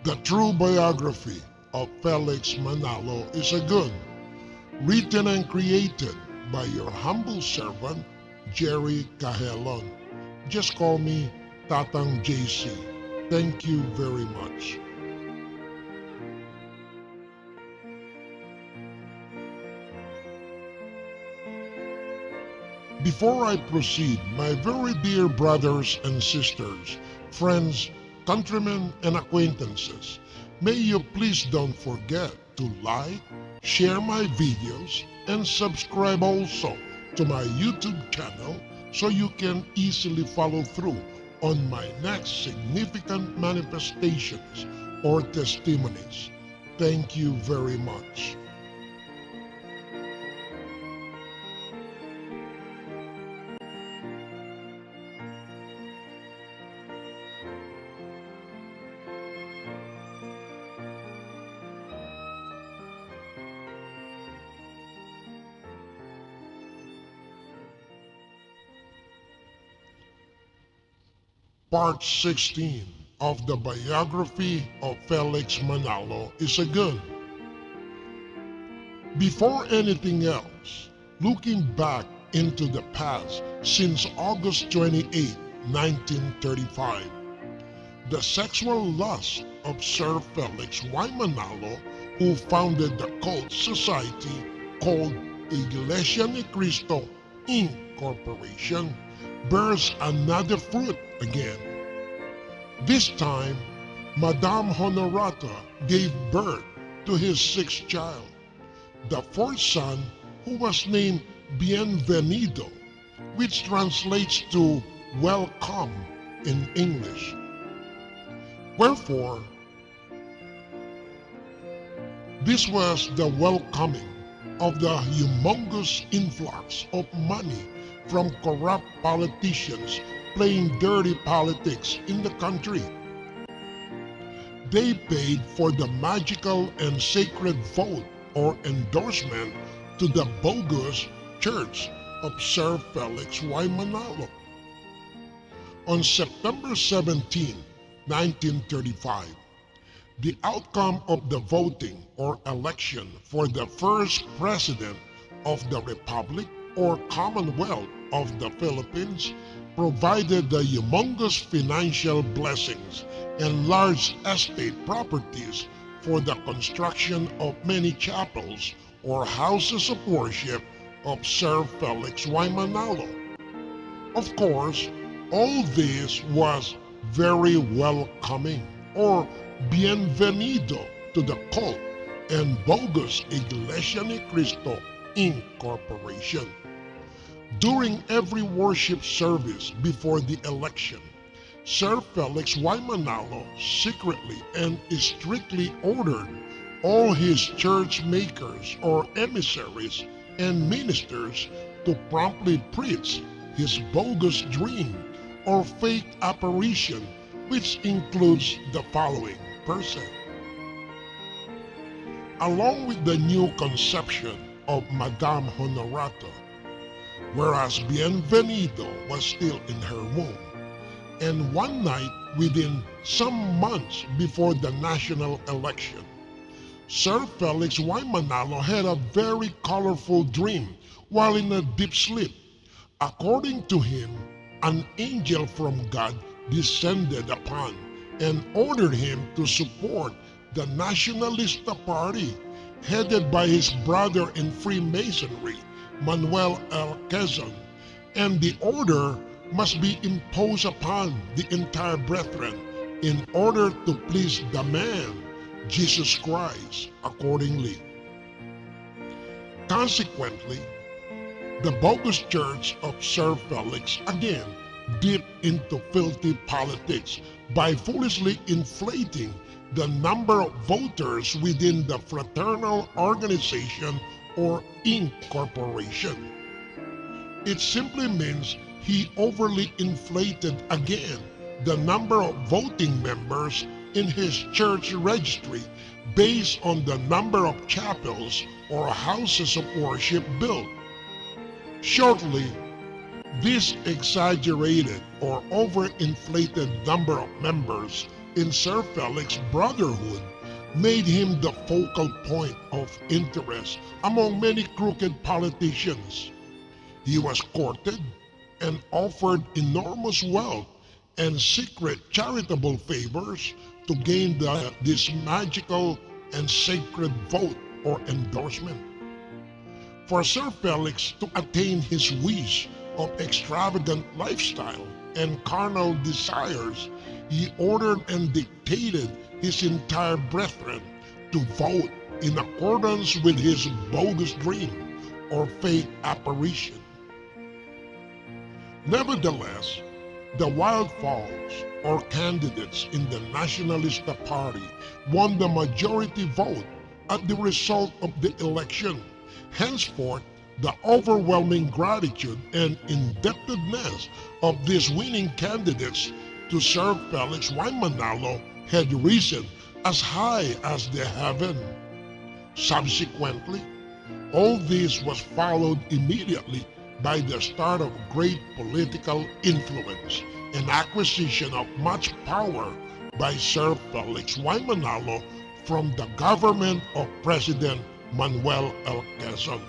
The true biography of Felix Manalo is a good, written and created by your humble servant, Jerry Cahelon. Just call me Tatang JC. Thank you very much. Before I proceed, my very dear brothers and sisters, friends, countrymen, and acquaintances, may you please don't forget to like, share my videos, and subscribe also to my YouTube channel so you can easily follow through on my next significant manifestations or testimonies. Thank you very much. Part 16 of the Biography of Felix Manalo is a good. Before anything else, looking back into the past since August 28, 1935, the sexual lust of Sir Felix Y. Manalo, who founded the cult society called Iglesia ni Cristo, INCorporation, bears another fruit again. This time, Madame Honorata gave birth to his sixth child, the fourth son, who was named Bienvenido, which translates to welcome in English. Wherefore, this was the welcoming of the humongous influx of money from corrupt politicians playing dirty politics in the country. They paid for the magical and sacred vote or endorsement to the bogus Church of Sir Felix Y. Manalo. On September 17, 1935, the outcome of the voting or election for the first president of the Republic or Commonwealth of the Philippines provided the humongous financial blessings and large estate properties for the construction of many chapels or houses of worship of Sir Felix Y. Manalo. Of course, all this was very welcoming or bienvenido to the cult and bogus Iglesia ni Cristo INCorporation. During every worship service before the election, Sir Felix Y. Manalo secretly and strictly ordered all his church makers or emissaries and ministers to promptly preach his bogus dream or fake apparition, which includes the following person. Along with the new conception of Madame Honorata, whereas Bienvenido was still in her womb, and one night within some months before the national election, Sir Felix Y. Manalo had a very colorful dream while in a deep sleep. According to him, an angel from God descended upon and ordered him to support the Nacionalista Party headed by his brother in Freemasonry, Manuel L. Quezon, and the order must be imposed upon the entire brethren in order to please the man, Jesus Christ, accordingly. Consequently, the bogus church of Sir Felix again dipped into filthy politics by foolishly inflating the number of voters within the fraternal organization or INCorporation. It simply means he overly inflated again the number of voting members in his church registry based on the number of chapels or houses of worship built. Shortly, this exaggerated or overinflated number of members in Sir Felix's brotherhood made him the focal point of interest among many crooked politicians. He was courted and offered enormous wealth and secret charitable favors to gain this magical and sacred vote or endorsement. For Sir Felix to attain his wish of extravagant lifestyle and carnal desires, he ordered and dictated his entire brethren to vote in accordance with his bogus dream or fake apparition. Nevertheless, the Wildfowls, or candidates in the Nacionalista Party, won the majority vote at the result of the election. Henceforth, the overwhelming gratitude and indebtedness of these winning candidates to Sir Felix Y. Manalo had risen as high as the heaven. Subsequently, all this was followed immediately by the start of great political influence and acquisition of much power by Sir Felix Y. Manalo from the government of President Manuel L. Quezon,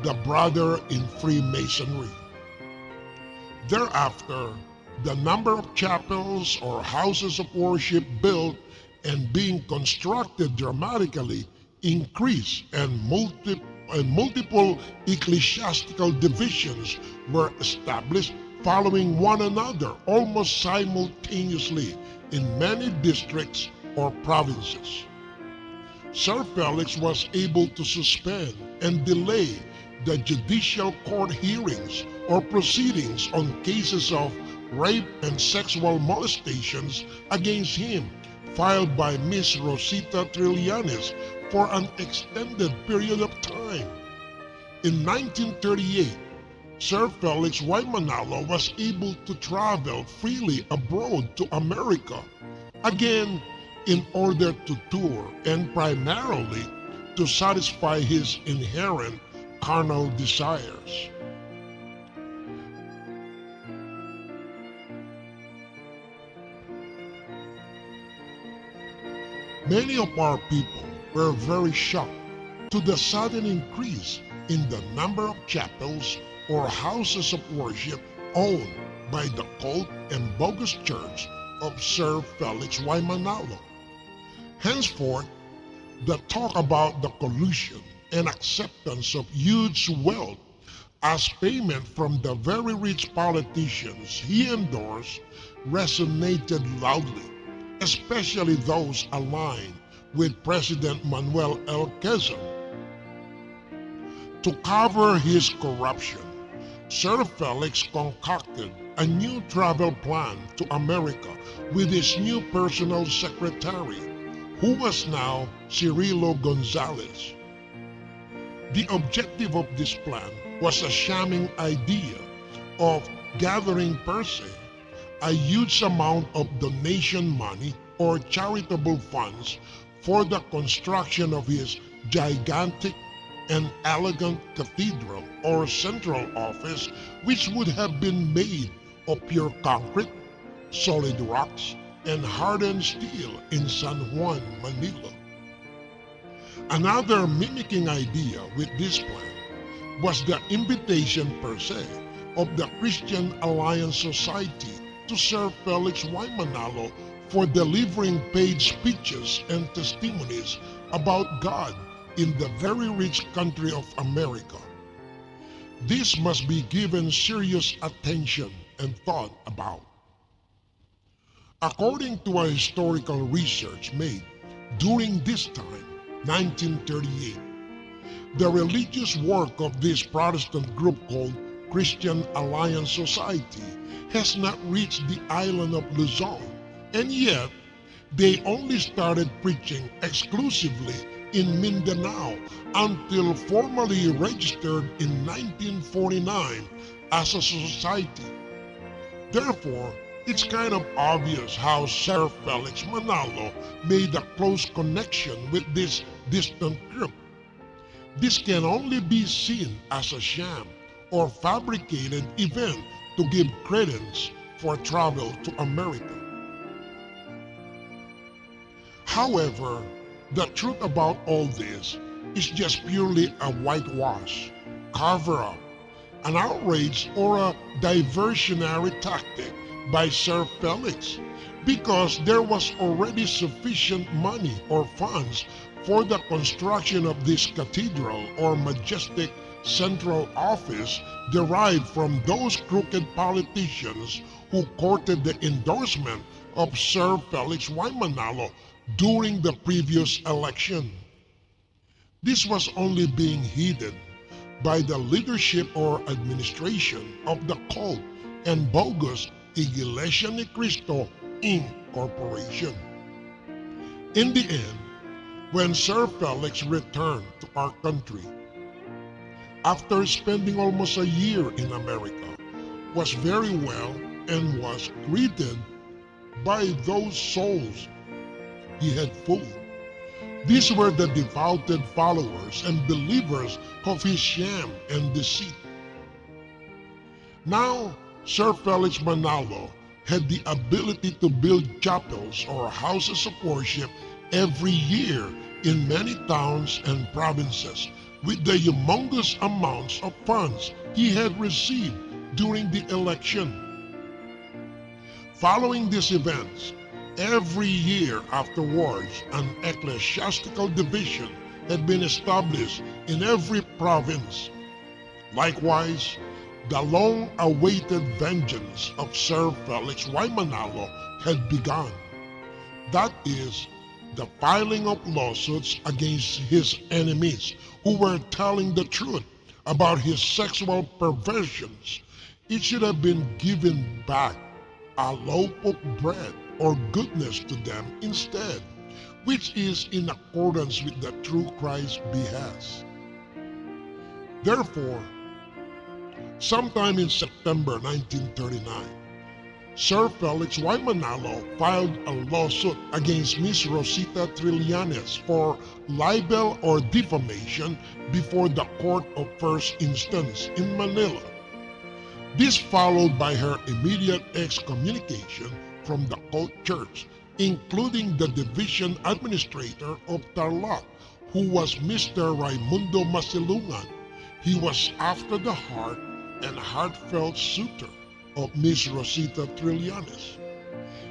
the brother in Freemasonry. Thereafter, the number of chapels or houses of worship built and being constructed dramatically increased, and multiple ecclesiastical divisions were established following one another almost simultaneously in many districts or provinces. Sir Felix was able to suspend and delay the judicial court hearings or proceedings on cases of rape and sexual molestations against him filed by Miss Rosita Trillanes for an extended period of time. In 1938, Sir Felix Y. Manalo was able to travel freely abroad to America, again in order to tour and primarily to satisfy his inherent carnal desires. Many of our people were very shocked to the sudden increase in the number of chapels or houses of worship owned by the cult and bogus church of Sir Felix Y. Manalo. Henceforth, the talk about the collusion and acceptance of huge wealth as payment from the very rich politicians he endorsed resonated loudly, especially those aligned with President Manuel L. Quezon. To cover his corruption, Sir Felix concocted a new travel plan to America with his new personal secretary, who was now Cirilo Gonzalez. The objective of this plan was a shamming idea of gathering per se a huge amount of donation money or charitable funds for the construction of his gigantic and elegant cathedral or central office, which would have been made of pure concrete, solid rocks, and hardened steel in San Juan, Manila. Another mimicking idea with this plan was the invitation per se of the Christian Alliance Society to Sir Felix Y. Manalo for delivering paid speeches and testimonies about God in the very rich country of America. This must be given serious attention and thought about. According to a historical research made during this time, 1938, the religious work of this Protestant group called Christian Alliance Society has not reached the island of Luzon, and yet they only started preaching exclusively in Mindanao until formally registered in 1949 as a society. Therefore, it's kind of obvious how Sir Felix Manalo made a close connection with this distant group. This can only be seen as a sham or fabricated event to give credence for travel to America. However, the truth about all this is just purely a whitewash, cover-up, an outrage, or a diversionary tactic by Sir Felix, because there was already sufficient money or funds for the construction of this cathedral or majestic central office derived from those crooked politicians who courted the endorsement of Sir Felix Y. Manalo during the previous election. This was only being heeded by the leadership or administration of the cult and bogus Iglesia ni Cristo INCorporation. In the end, when Sir Felix returned to our country, after spending almost a year in America, was very well and was greeted by those souls he had fooled. These were the devoted followers and believers of his sham and deceit. Now, Sir Felix Manalo had the ability to build chapels or houses of worship every year in many towns and provinces with the humongous amounts of funds he had received during the election. Following these events, every year afterwards, an ecclesiastical division had been established in every province. Likewise, the long-awaited vengeance of Sir Felix Y. Manalo had begun. That is, the filing of lawsuits against his enemies who were telling the truth about his sexual perversions. It should have been given back a loaf of bread or goodness to them instead, which is in accordance with the true Christ's behest. Therefore, sometime in September 1939, Sir Felix Y. Manalo filed a lawsuit against Miss Rosita Trillanes for libel or defamation before the Court of First Instance in Manila. This followed by her immediate excommunication from the cult church, including the division administrator of Tarlac, who was Mr. Raimundo Masilungan. He was after the heart and heartfelt suitor of Miss Rosita Trillanes.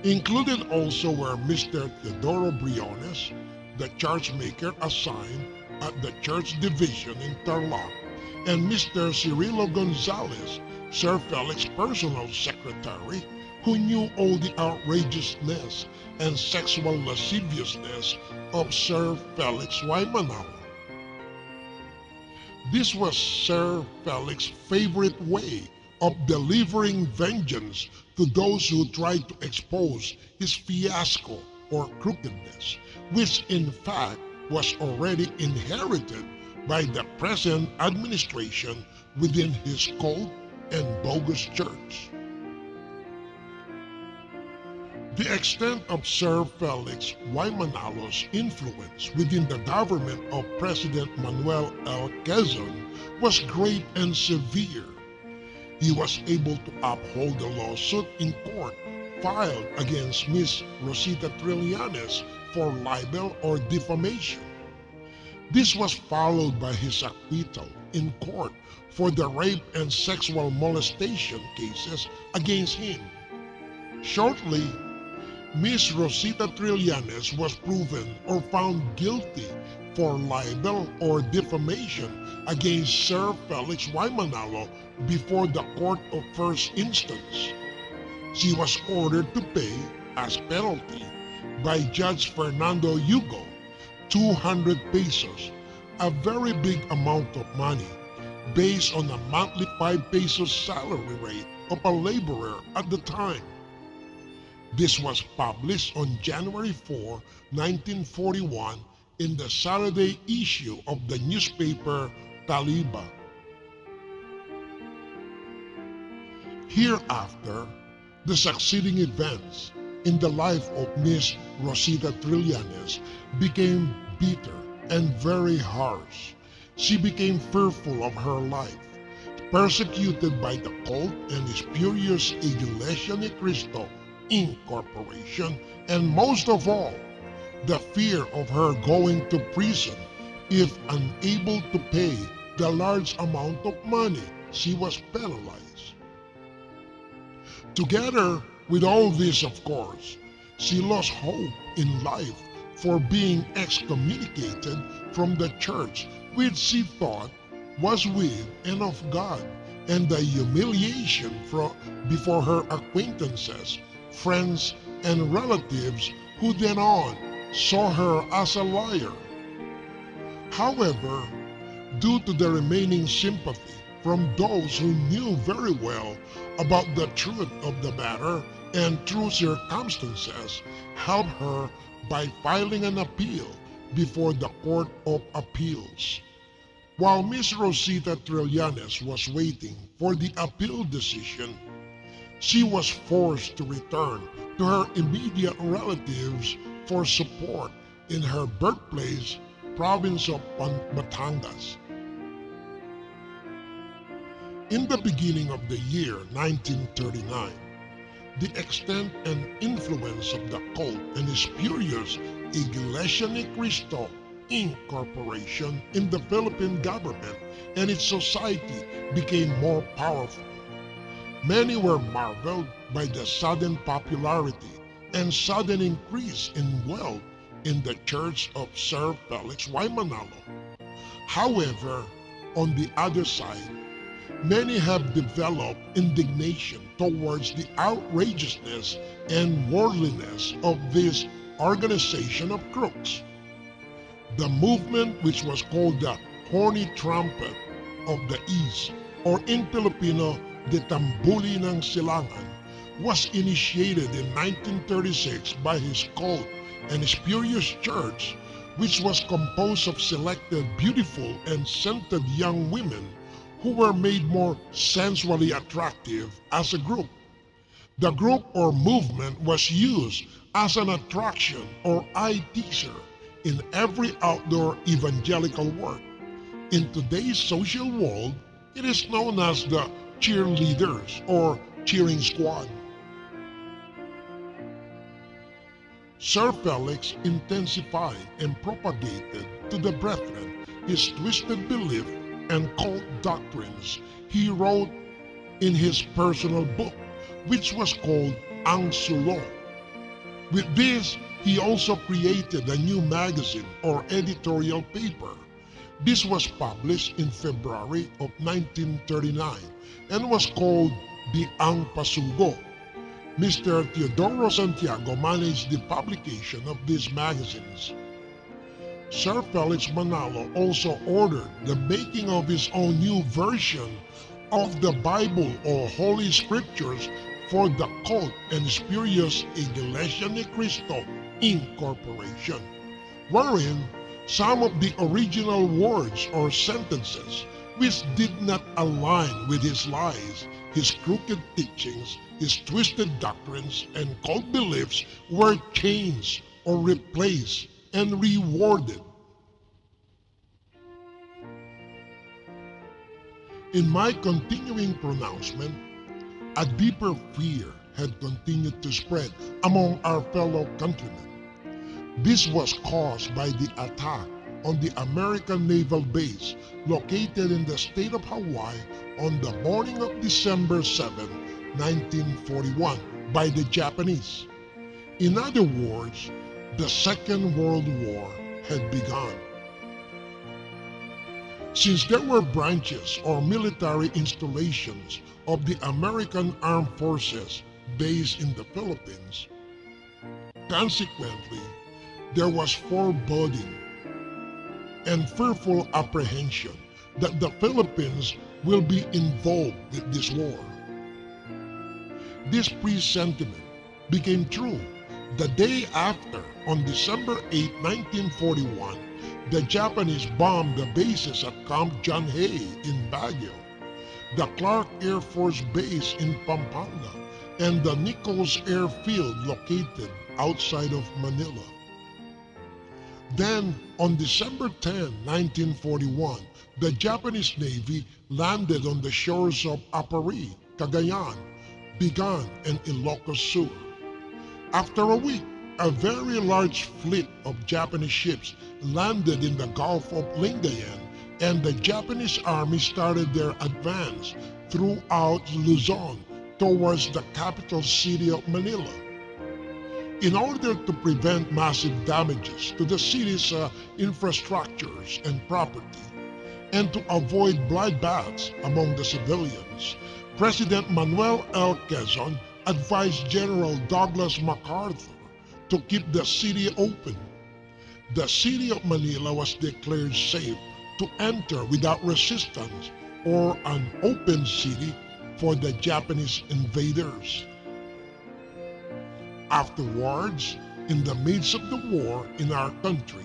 Included also were Mr. Teodoro Briones, the churchmaker assigned at the church division in Tarlac, and Mr. Cirilo Gonzalez, Sir Felix's personal secretary, who knew all the outrageousness and sexual lasciviousness of Sir Felix Y. Manalo. This was Sir Felix's favorite way of delivering vengeance to those who tried to expose his fiasco or crookedness, which in fact was already inherited by the present administration within his cult and bogus church. The extent of Sir Felix Y. Manalo's influence within the government of President Manuel L. Quezon was great and severe. He was able to uphold the lawsuit in court filed against Miss Rosita Trillanes for libel or defamation. This was followed by his acquittal in court for the rape and sexual molestation cases against him. Shortly, Miss Rosita Trillanes was proven or found guilty for libel or defamation against Sir Felix Y. Manalo before the Court of First Instance. She was ordered to pay, as penalty, by Judge Fernando Hugo, 200 pesos, a very big amount of money, based on a monthly 5 pesos salary rate of a laborer at the time. This was published on January 4, 1941 in the Saturday issue of the newspaper Taliba. Hereafter, the succeeding events in the life of Miss Rosita Trillanes became bitter and very harsh. She became fearful of her life, persecuted by the cult and spurious Iglesia ni Cristo INCorporation, and most of all, the fear of her going to prison if unable to pay the large amount of money she was penalized. Together with all this, of course, she lost hope in life for being excommunicated from the church which she thought was with and of God, and the humiliation before her acquaintances, friends, and relatives who then on saw her as a liar. However, due to the remaining sympathy from those who knew very well about the truth of the matter and true circumstances, helped her by filing an appeal before the Court of Appeals. While Miss Rosita Trillanes was waiting for the appeal decision, she was forced to return to her immediate relatives for support in her birthplace, province of Batangas. In the beginning of the year 1939, the extent and influence of the cult and spurious Iglesia ni Cristo INCorporation in the Philippine government and its society became more powerful. Many were marveled by the sudden popularity and sudden increase in wealth in the church of Sir Felix Y. Manalo. However, on the other side, many have developed indignation towards the outrageousness and worldliness of this organization of crooks. The movement, which was called the Horny Trumpet of the East, or in Filipino, the Tambuli ng Silangan, was initiated in 1936 by his cult and spurious church, which was composed of selected beautiful and scented young women who were made more sensually attractive as a group. The group or movement was used as an attraction or eye-teaser in every outdoor evangelical work. In today's social world, it is known as the cheerleaders or cheering squad. Sir Felix intensified and propagated to the brethren his twisted belief and cult doctrines. He wrote in his personal book, which was called Ang Sulo. With this, he also created a new magazine or editorial paper. This was published in February of 1939 and was called the Ang Pasugo. Mr. Teodoro Santiago managed the publication of these magazines. Sir Felix Manalo also ordered the making of his own new version of the Bible or Holy Scriptures for the cult and spurious Iglesia ni Cristo INCorporation, wherein some of the original words or sentences which did not align with his lies, his crooked teachings, his twisted doctrines, and cult beliefs were changed or replaced and reworded. In my continuing pronouncement, a deeper fear had continued to spread among our fellow countrymen. This was caused by the attack on the American naval base located in the state of Hawaii on the morning of December 7, 1941 by the Japanese. In other words, the Second World War had begun. Since there were branches or military installations of the American Armed Forces based in the Philippines, consequently, there was foreboding and fearful apprehension that the Philippines will be involved with this war. This presentiment became true the day after, on December 8, 1941, the Japanese bombed the bases at Camp John Hay in Baguio, the Clark Air Force Base in Pampanga, and the Nichols Airfield located outside of Manila. Then, on December 10, 1941, the Japanese Navy landed on the shores of Apari, Cagayan, Bigan, and Ilocos Sur. After a week, A very large fleet of Japanese ships landed in the Gulf of Lingayen, and the Japanese army started their advance throughout Luzon towards the capital city of Manila. In order to prevent massive damages to the city's infrastructures and property, and to avoid bloodbaths among the civilians, President Manuel L. Quezon advised General Douglas MacArthur to keep the city open. The city of Manila was declared safe to enter without resistance, or an open city for the Japanese invaders. Afterwards, in the midst of the war in our country,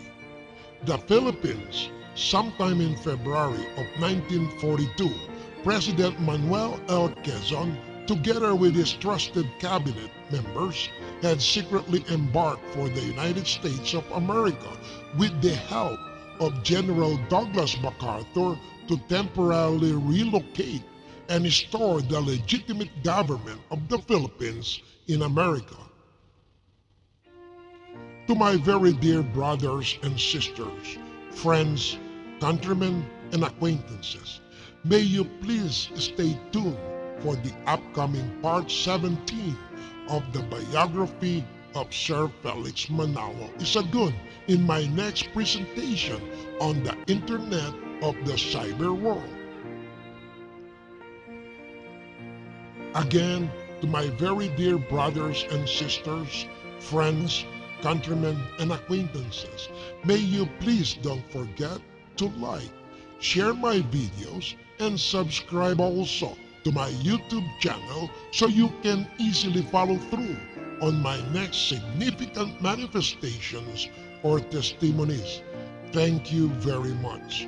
the Philippines, sometime in February of 1942, President Manuel L. Quezon, together with his trusted cabinet members, had secretly embarked for the United States of America with the help of General Douglas MacArthur to temporarily relocate and restore the legitimate government of the Philippines in America. To my very dear brothers and sisters, friends, countrymen, and acquaintances, may you please stay tuned for the upcoming Part 17 of the Biography of Sir Felix Manalo Isagun in my next presentation on the Internet of the Cyber World. Again, to my very dear brothers and sisters, friends, countrymen, and acquaintances, may you please don't forget to like, share my videos, and subscribe also to my YouTube channel so you can easily follow through on my next significant manifestations or testimonies. Thank you very much.